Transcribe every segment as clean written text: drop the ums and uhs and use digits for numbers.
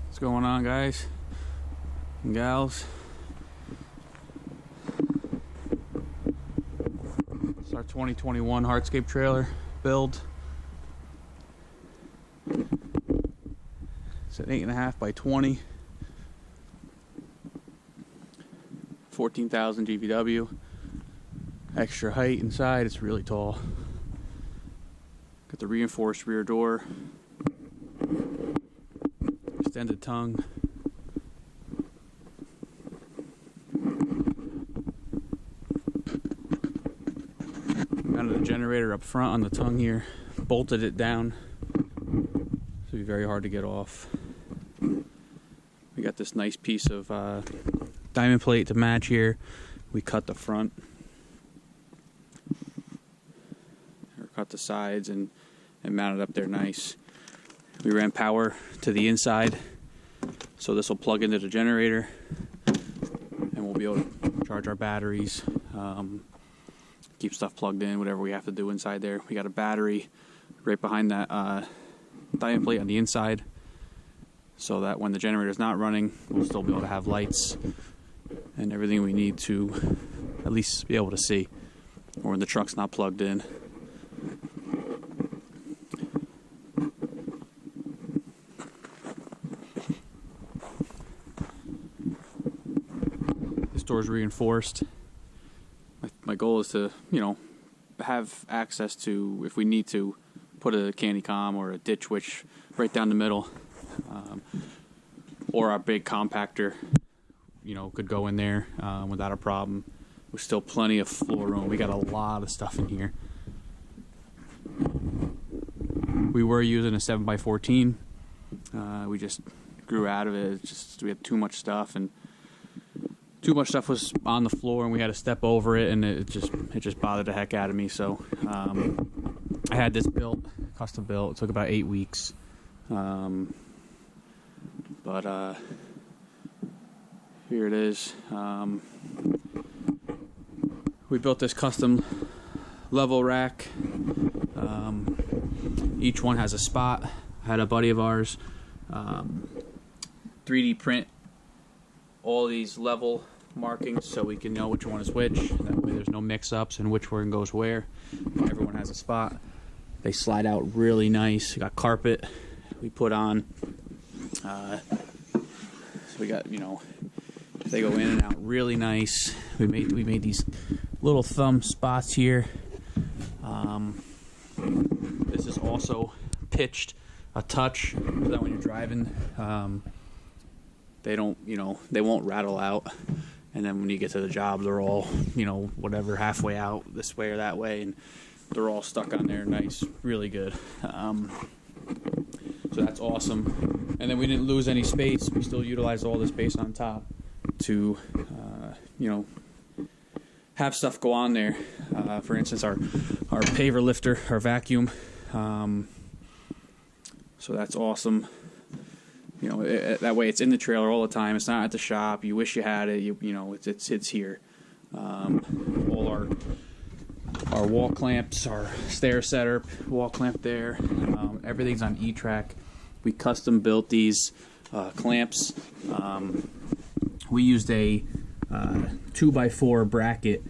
What's going on, guys and gals? It's our 2021 Hardscape trailer build. It's an 8.5 by 20, 14,000 GVW. Extra height inside, it's really tall. Got the reinforced rear door, extended tongue. Mounted a generator up front on the tongue here, bolted it down. It'll be very hard to get off. We got this nice piece of diamond plate to match here. We cut the front, or cut the sides, and mounted up there nice. We ran power to the inside, so this will plug into the generator, and we'll be able to charge our batteries, keep stuff plugged in, whatever we have to do inside there. We got a battery right behind that diamond plate on the inside, so that when the generator is not running, we'll still be able to have lights and everything we need to at least be able to see, or when the truck's not plugged in. This door is reinforced. My goal is to, have access to, if we need to, put a candy com or a ditch witch right down the middle, or our big compactor, could go in there without a problem. There's still plenty of floor room. We got a lot of stuff in here. We were using a 7x14. We just grew out of it. We had too much stuff, and too much stuff was on the floor, and we had to step over it, and it just bothered the heck out of me. So I had this built, custom built. It took about 8 weeks, but here it is. We built this custom level rack. Each one has a spot. I had a buddy of ours 3D print all these level markings so we can know which one is which. That way there's no mix-ups and which one goes where. Everyone has a spot. They slide out really nice. We got carpet we put on. So we got, they go in and out really nice. We made these little thumb spots here. This is also pitched a touch so that when you're driving, they don't, they won't rattle out. And then when you get to the job, they're all, whatever, halfway out this way or that way, and they're all stuck on there nice, really good. So that's awesome. And then we didn't lose any space. We still utilized all the space on top to, have stuff go on there. For instance, our paver lifter, our vacuum. So that's awesome. That way it's in the trailer all the time. It's not at the shop. You wish you had it. It's here. All our wall clamps, our stair setter, wall clamp there. Everything's on E-track. We custom built these clamps. We used a 2x4 bracket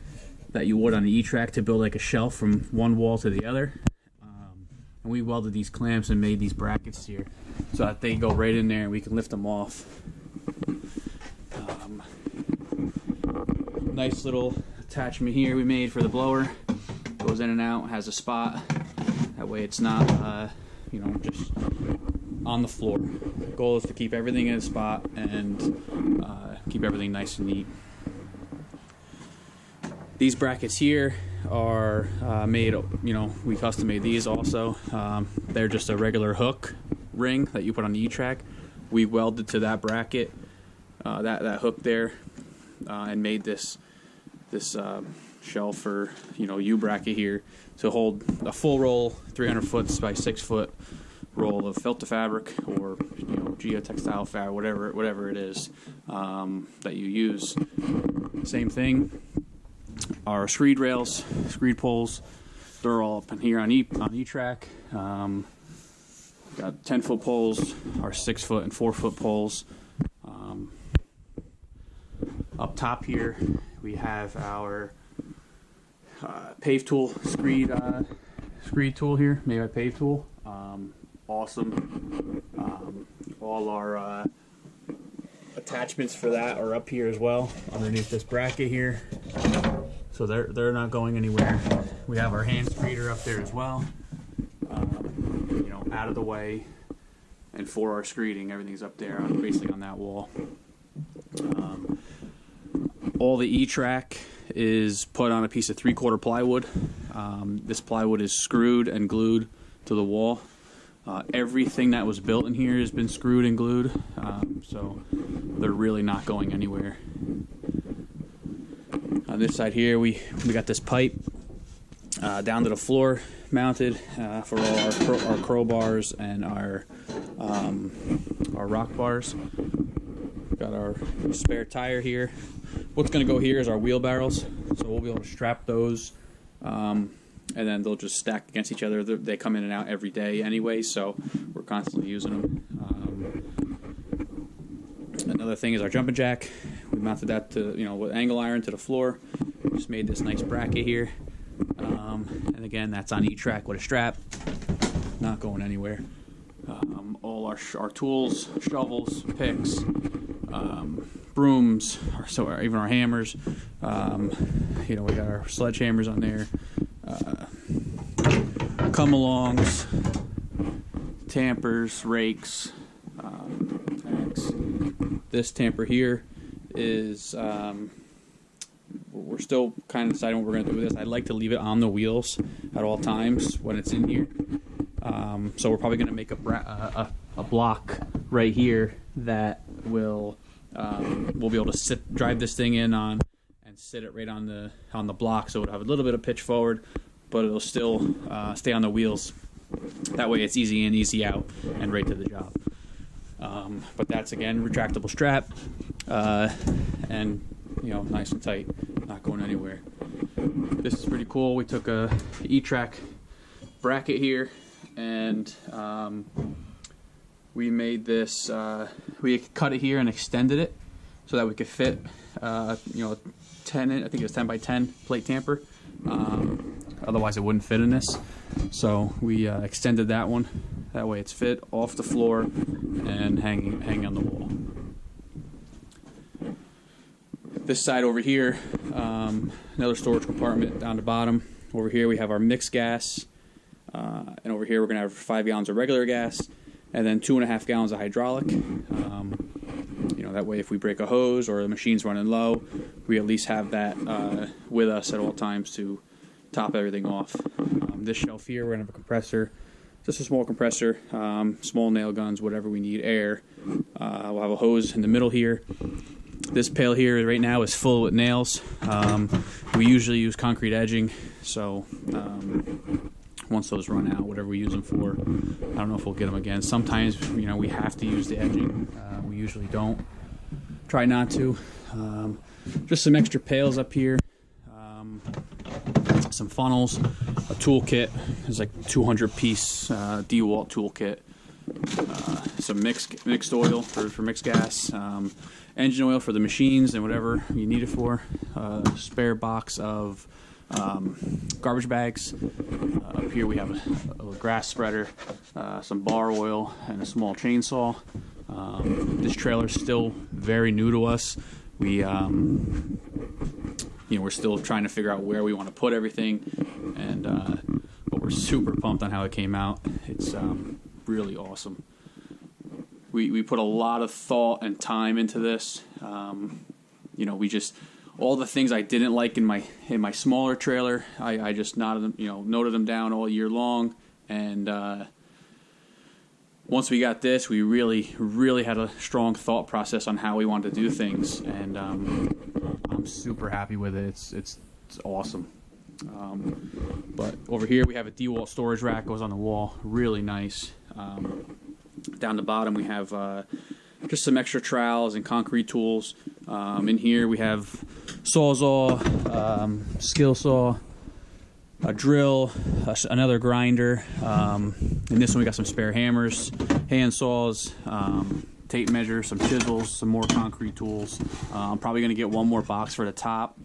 that you would on the E-track to build like a shelf from one wall to the other. And we welded these clamps and made these brackets here so that they go right in there and we can lift them off. Nice little attachment here we made for the blower. Goes in and out, has a spot. That way it's not, just on the floor. The goal is to keep everything in a spot and keep everything nice and neat. These brackets here are made, we custom made these also. They're just a regular hook ring that you put on the E-track. We welded to that bracket, that hook there, and made this shelf or U-bracket here to hold a full roll, 300 foot by 6 foot roll of filter fabric or geotextile fabric, whatever it is that you use. Same thing. Our screed rails, screed poles, they're all up in here on E-track. Got 10-foot poles, our 6-foot and 4-foot poles. Up top here, we have our pave tool, screed tool here, made by Pave Tool. Awesome. All our attachments for that are up here as well, underneath this bracket here. So they're not going anywhere. We have our hand screeder up there as well. You know, out of the way, and for our screeding, everything's up there, basically on that wall. All the E-track is put on a piece of 3/4 plywood. This plywood is screwed and glued to the wall. Everything that was built in here has been screwed and glued, so they're really not going anywhere. On this side here, we got this pipe down to the floor mounted for all our crowbars and our rock bars. Got our spare tire here. What's going to go here is our wheelbarrows, so we'll be able to strap those, and then they'll just stack against each other. They come in and out every day anyway, so we're constantly using them. Another thing is our jumping jack. We mounted that to, you know, with angle iron to the floor. Just made this nice bracket here, and again, that's on E-track with a strap, not going anywhere. All our tools, shovels, picks, brooms, even our hammers. You know, we got our sledgehammers on there. Come-alongs, tampers, rakes, axe. This tamper here is, we're still kind of deciding what we're going to do with this. I'd like to leave it on the wheels at all times when it's in here. So we're probably going to make a block right here that will we'll be able to drive this thing in on and sit it right on the block, so it'll have a little bit of pitch forward, but it'll still stay on the wheels. That way it's easy in, easy out, and right to the job. But that's, again, retractable strap, and, you know, nice and tight, not going anywhere. This is pretty cool. We took a E-track bracket here, and we made this, we cut it here and extended it so that we could fit, you know, 10, I think it was 10 by 10 plate tamper. Otherwise it wouldn't fit in this. So we extended that one. That way it's fit off the floor and hanging on the wall. This side over here, another storage compartment down the bottom. Over here we have our mixed gas, and over here we're going to have 5 gallons of regular gas, and then 2.5 gallons of hydraulic. You know, that way if we break a hose or the machine's running low, we at least have that with us at all times to top everything off. This shelf here, we're going to have a compressor, just a small compressor, small nail guns, whatever we need, air. We'll have a hose in the middle here. This pail here right now is full with nails. We usually use concrete edging, so once those run out, whatever we use them for, I don't know if we'll get them again. Sometimes, you know, we have to use the edging. We usually don't. Try not to. Just some extra pails up here. Some funnels, a toolkit. There's like 200-piece DeWalt toolkit. Some mixed oil for mixed gas. Engine oil for the machines and whatever you need it for. Spare box of garbage bags. Up here we have a grass spreader, some bar oil, and a small chainsaw. This trailer is still very new to us. We, you know, we're still trying to figure out where we want to put everything, and but we're super pumped on how it came out. It's really awesome. We put a lot of thought and time into this. You know, all the things I didn't like in my smaller trailer, I just noted them down all year long, and once we got this, we really had a strong thought process on how we wanted to do things, and I'm super happy with it. It's awesome. But over here we have a DeWalt storage rack, goes on the wall, really nice. Down the bottom we have just some extra trowels and concrete tools. In here we have Sawzall, skill saw, a drill, another grinder. In this one we got some spare hammers, hand saws, tape measure, some chisels, some more concrete tools. I'm probably going to get one more box for the top.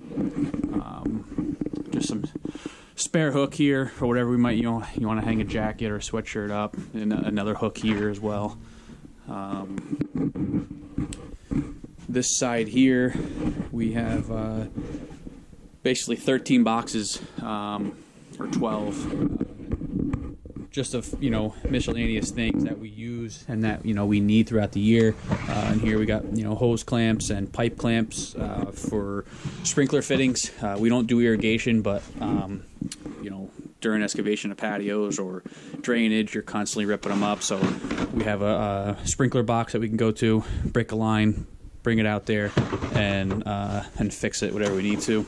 Just some spare hook here for whatever we might, you want to hang a jacket or a sweatshirt up, and another hook here as well. This side here we have basically 13 boxes, or 12, just of miscellaneous things that we use and that we need throughout the year. And here we got hose clamps and pipe clamps for sprinkler fittings. We don't do irrigation, but during excavation of patios or drainage, you're constantly ripping them up. So we have a sprinkler box that we can go to, break a line, bring it out there, and fix it whatever we need to.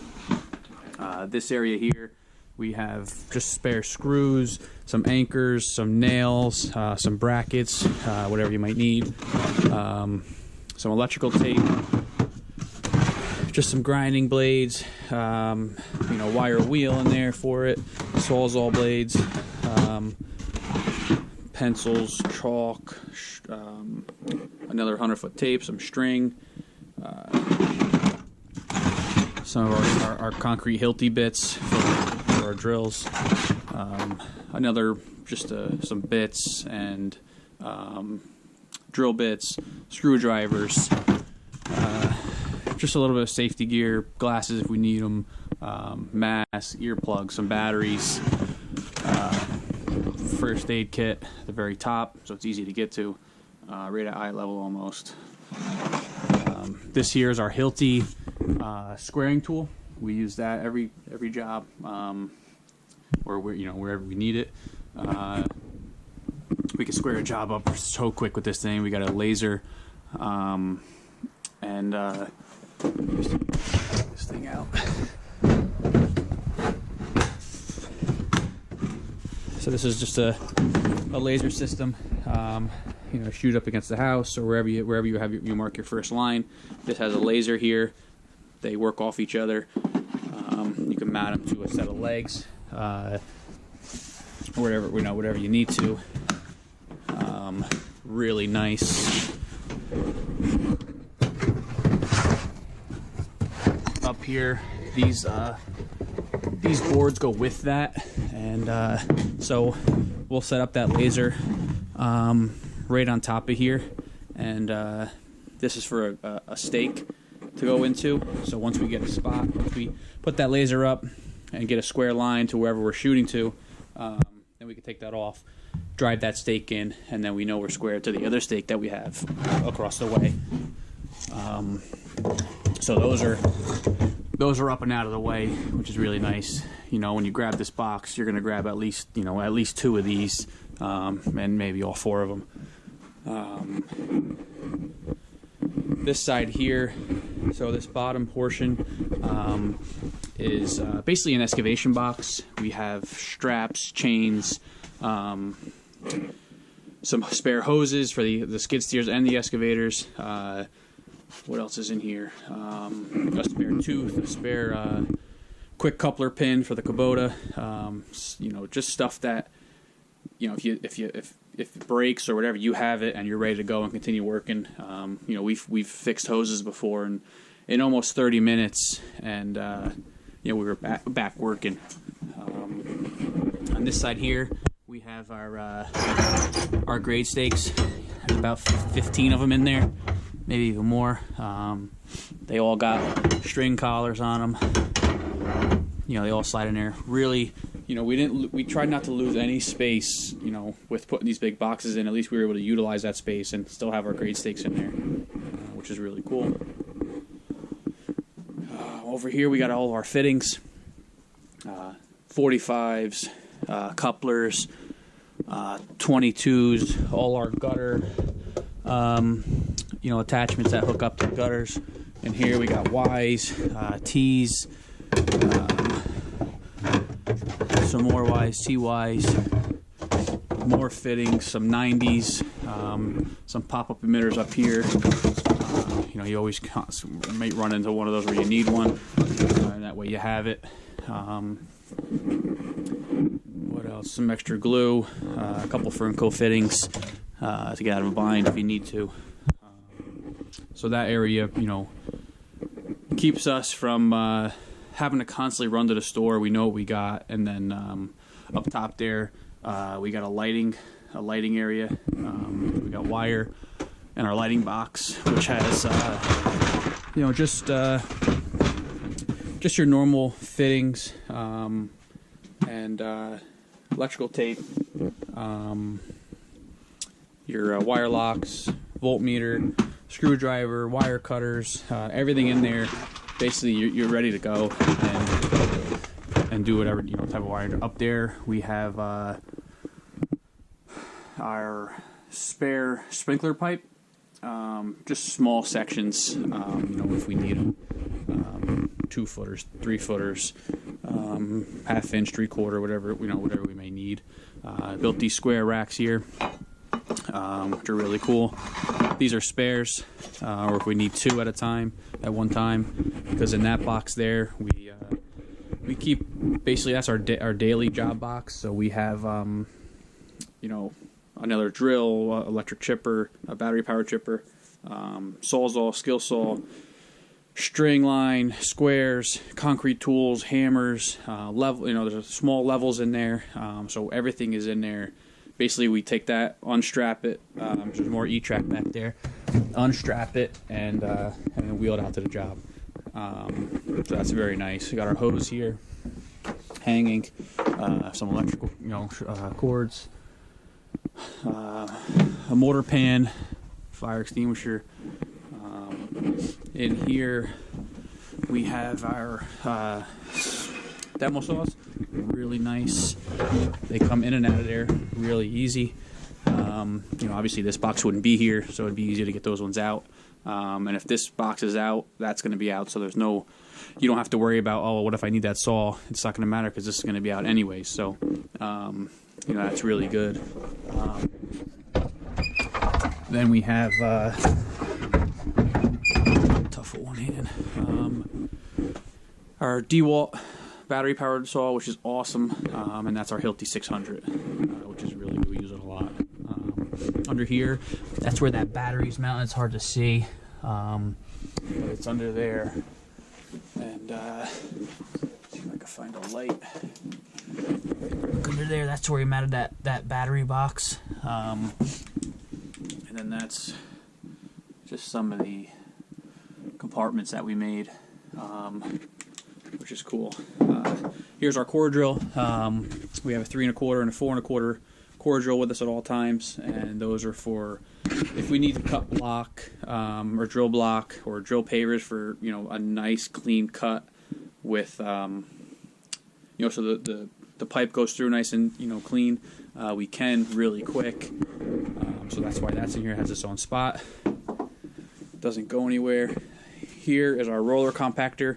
This area here, we have just spare screws, some anchors, some nails, some brackets, whatever you might need, some electrical tape, just some grinding blades, wire wheel in there for it, Sawzall blades, pencils, chalk, another 100-foot tape, some string, some of our concrete hilty bits for our drills, another just some bits and drill bits, screwdrivers, just a little bit of safety gear, glasses if we need them, masks, earplugs, some batteries, first aid kit at the very top so it's easy to get to, right at eye level almost. This here is our Hilti squaring tool. We use that every job, or wherever we need it. We can square a job up so quick with this thing. We got a laser, and just take this thing out. So this is just a laser system. Shoot up against the house or wherever you have you mark your first line. This has a laser here. They work off each other. You can mount them to a set of legs, whatever you need to. Really nice. Up here, these boards go with that, and so we'll set up that laser right on top of here, and this is for a stake to go into. So once we get a spot, once we put that laser up and get a square line to wherever we're shooting to, then we can take that off, drive that stake in, and then we know we're square to the other stake that we have across the way. So those are up and out of the way, which is really nice. When you grab this box, you're going to grab at least two of these, and maybe all four of them. This side here, so this bottom portion is basically an excavation box. We have straps, chains, some spare hoses for the skid steers and the excavators. What else is in here? A spare tooth, a spare quick coupler pin for the Kubota. Just stuff that if it breaks or whatever, you have it and you're ready to go and continue working. We've fixed hoses before in almost 30 minutes, and we were back working. On this side here, we have our grade stakes. There's about 15 of them in there, maybe even more. They all got string collars on them. They all slide in there. Really, we tried not to lose any space, with putting these big boxes in. At least we were able to utilize that space and still have our grade stakes in there, which is really cool. Over here we got all our fittings, 45s, couplers, 22s, all our gutter, attachments that hook up to the gutters. And here we got Ys, Ts, some more Ys, TYs, more fittings, some 90s, some pop-up emitters up here. You always might run into one of those where you need one, and that way you have it. some extra glue, a couple Fernco fittings to get out of a bind if you need to. So that area, you know, keeps us from having to constantly run to the store. We know what we got, and then up top there, we got a lighting area. We got wire and our lighting box, which has you know, just your normal fittings and electrical tape, your wire locks, voltmeter, screwdriver, wire cutters, everything in there. Basically, you're ready to go and do whatever, you know, type of wire. Up there, we have our spare sprinkler pipe, just small sections, you know, if we need them. 2 footers, 3 footers, half inch, 3/4, whatever, you know, whatever we may need. I built these square racks here, which are really cool. These are spares, or if we need 2 at a time, at one time, because in that box there, we keep, basically that's our daily job box. So we have, you know, another drill, electric chipper, a battery powered chipper, sawzall, skill saw, string line, squares, concrete tools, hammers, level. You know, there's small levels in there, so everything is in there. Basically, we take that, unstrap it. There's more E-track back there. Unstrap it and then wheel it out to the job. So that's very nice. We got our hose here, hanging, some electrical, you know, cords, a mortar pan, fire extinguisher. In here we have our demo saws, really nice. They come in and out of there really easy. You know, obviously this box wouldn't be here, so it'd be easier to get those ones out. And if this box is out, that's going to be out, so there's no, you don't have to worry about, oh, what if I need that saw? It's not going to matter because this is going to be out anyway. So, you know, that's really good. Then we have tough with one hand. Our DeWalt battery powered saw, which is awesome, and that's our Hilti 600, which is really good. We use it a lot. Under here, that's where that battery's mounted. It's hard to see, but it's under there. And see if I can find a light. Look under there. That's where we mounted that battery box. And then that's just some of the compartments that we made, which is cool. Here's our core drill. We have a 3 1/4 and a 4 1/4 core drill with us at all times, and those are for if we need to cut block, or drill block, or drill pavers for, you know, a nice clean cut with, you know, so the pipe goes through nice and, you know, clean. We can really quick, so that's why that's in here. It has its own spot. It doesn't go anywhere. Here is our roller compactor.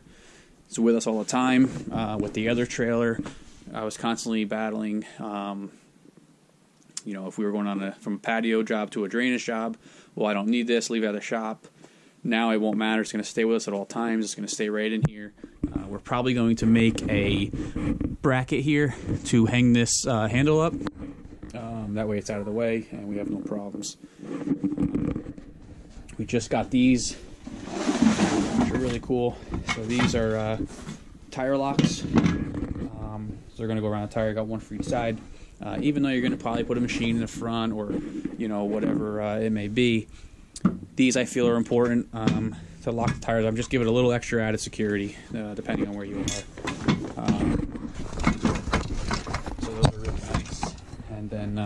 It's with us all the time. With the other trailer, I was constantly battling. You know, if we were going from a patio job to a drainage job, well, I don't need this, leave it at the shop. Now it won't matter. It's going to stay with us at all times. It's going to stay right in here. We're probably going to make a bracket here to hang this handle up. That way it's out of the way and we have no problems. We just got these, which are really cool. So these are tire locks. So they're going to go around the tire. Got one for each side. Even though you're going to probably put a machine in the front or, you know, whatever it may be, these I feel are important to lock the tires. I'm just giving it a little extra added security, depending on where you are. So those are really nice. And then,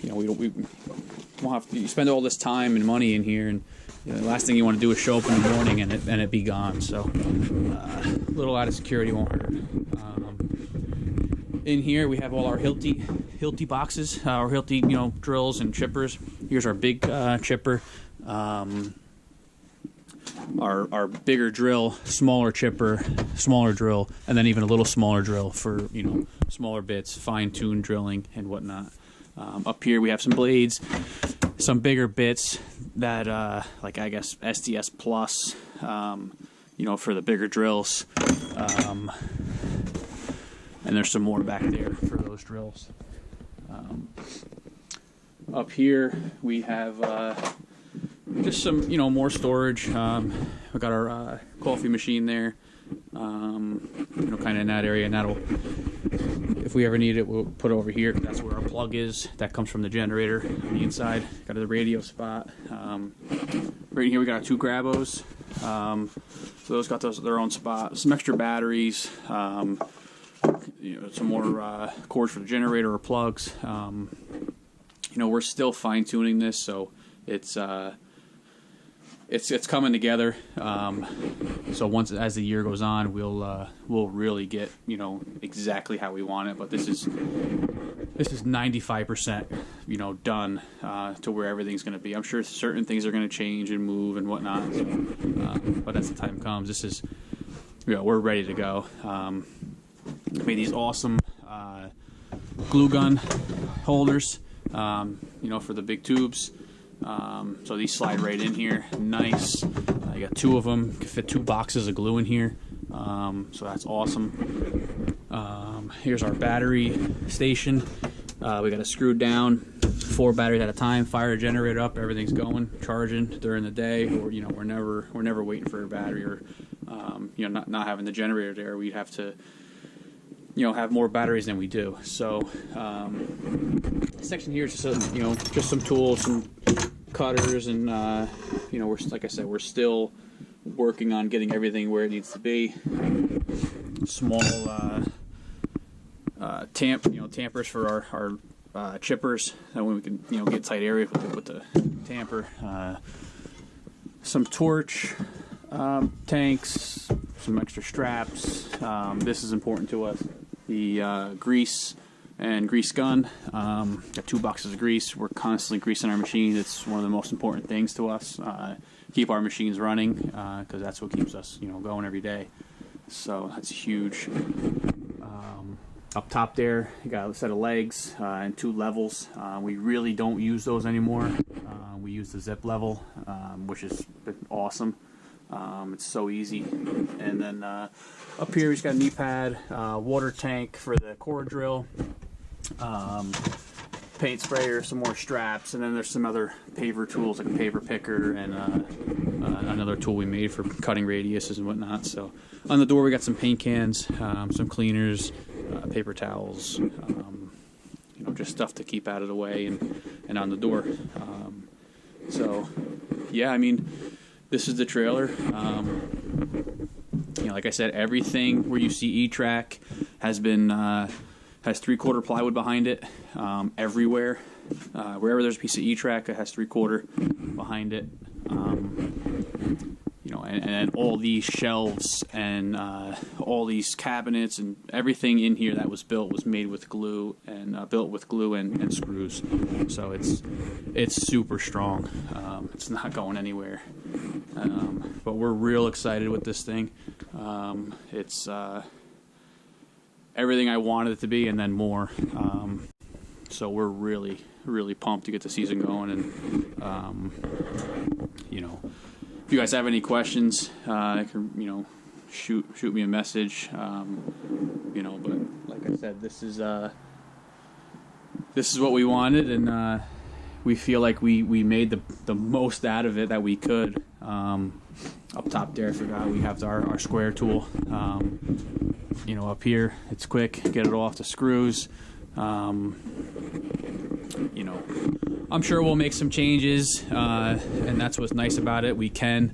you know, we won't have to, you spend all this time and money in here, and you know, the last thing you want to do is show up in the morning and it be gone. So a little added security won't hurt. In here we have all our Hilti boxes, our Hilti, you know, drills and chippers. Here's our big chipper, our bigger drill, smaller chipper, smaller drill, and then even a little smaller drill for, you know, smaller bits, fine-tuned drilling and whatnot. Up here we have some blades, some bigger bits that, like I guess SDS Plus, you know, for the bigger drills. and there's some more back there for those drills. Up here we have just some, more storage. We got our coffee machine there, kind of in that area, and that'll, if we ever need it, we'll put it over here. That's where our plug is. That comes from the generator on the inside. Got the radio spot. Right here we got our 2 Grabos. So those got their own spot. Some extra batteries. Some more cords for the generator or plugs. We're still fine tuning this, so it's coming together. So once, as the year goes on, we'll really get exactly how we want it. But this is 95% done to where everything's going to be. I'm sure certain things are going to change and move and whatnot. So, but as the time comes, this is we're ready to go. Made these awesome glue gun holders, for the big tubes. So these slide right in here. Nice. I got 2 of them. Can fit 2 boxes of glue in here. So that's awesome. Here's our battery station. We got it screwed down, 4 batteries at a time. Fire a generator up. Everything's going, charging during the day. Or we're never waiting for a battery, or not having the generator there. We'd have to have more batteries than we do. So this section here is just just some tools, some cutters, and we're, like I said, we're still working on getting everything where it needs to be. Small tampers for our chippers, that way we can get tight areas with the tamper. Some torch tanks, some extra straps. This is important to us. The grease and grease gun. Got 2 boxes of grease. We're constantly greasing our machines. It's one of the most important things to us. Keep our machines running, because that's what keeps us going every day. So that's huge. Up top there, you got a set of legs and 2 levels. We really don't use those anymore. We use the zip level, which is awesome. It's so easy. And then up here, we just got a knee pad, water tank for the core drill, paint sprayer, some more straps, and then there's some other paver tools like a paver picker and another tool we made for cutting radiuses and whatnot. So on the door, we got some paint cans, some cleaners, paper towels, just stuff to keep out of the way and on the door. So yeah, I mean, this is the trailer. Like I said, everything where you see E-Track has been has 3/4 plywood behind it. Everywhere, wherever there's a piece of E-Track, it has 3/4 behind it. And all these shelves and all these cabinets and everything in here that was built was made with glue and built with glue and screws. So it's super strong. It's not going anywhere. But we're real excited with this thing. It's everything I wanted it to be and then more. So we're really, really pumped to get the season going. And if you guys have any questions, shoot me a message. But like I said, this is what we wanted, and we feel like we made the most out of it that we could. Up top there, I forgot we have our square tool. Up here, it's quick. Get it off the screws. I'm sure we'll make some changes, and that's what's nice about it. We can,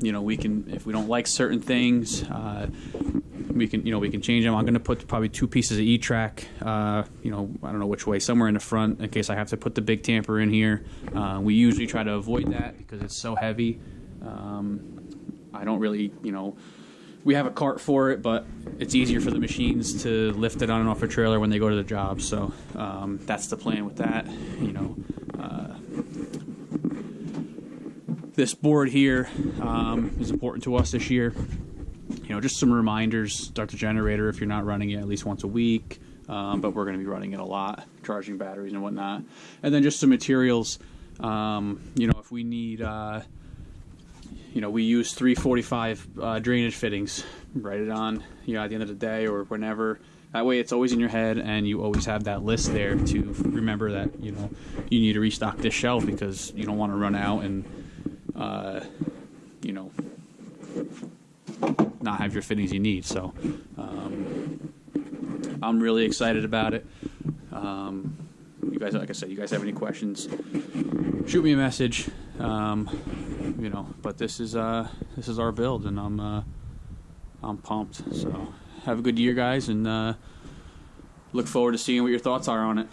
we can, if we don't like certain things, we can change them. I'm going to put probably 2 pieces of E-Track, I don't know which way, somewhere in the front in case I have to put the big tamper in here. We usually try to avoid that because it's so heavy. I don't really, we have a cart for it, but it's easier for the machines to lift it on and off a trailer when they go to the job. So that's the plan with that. This board here is important to us this year. Just some reminders. Start the generator if you're not running it at least once a week. But we're going to be running it a lot, charging batteries and whatnot. And then just some materials. If we need we use 345 drainage fittings. Write it on, at the end of the day or whenever. That way it's always in your head, and you always have that list there to remember that, you need to restock this shelf because you don't want to run out and, not have your fittings you need. So I'm really excited about it. You guys, like I said, you guys have any questions, shoot me a message. But this is our build, and I'm pumped. So have a good year, guys, and look forward to seeing what your thoughts are on it.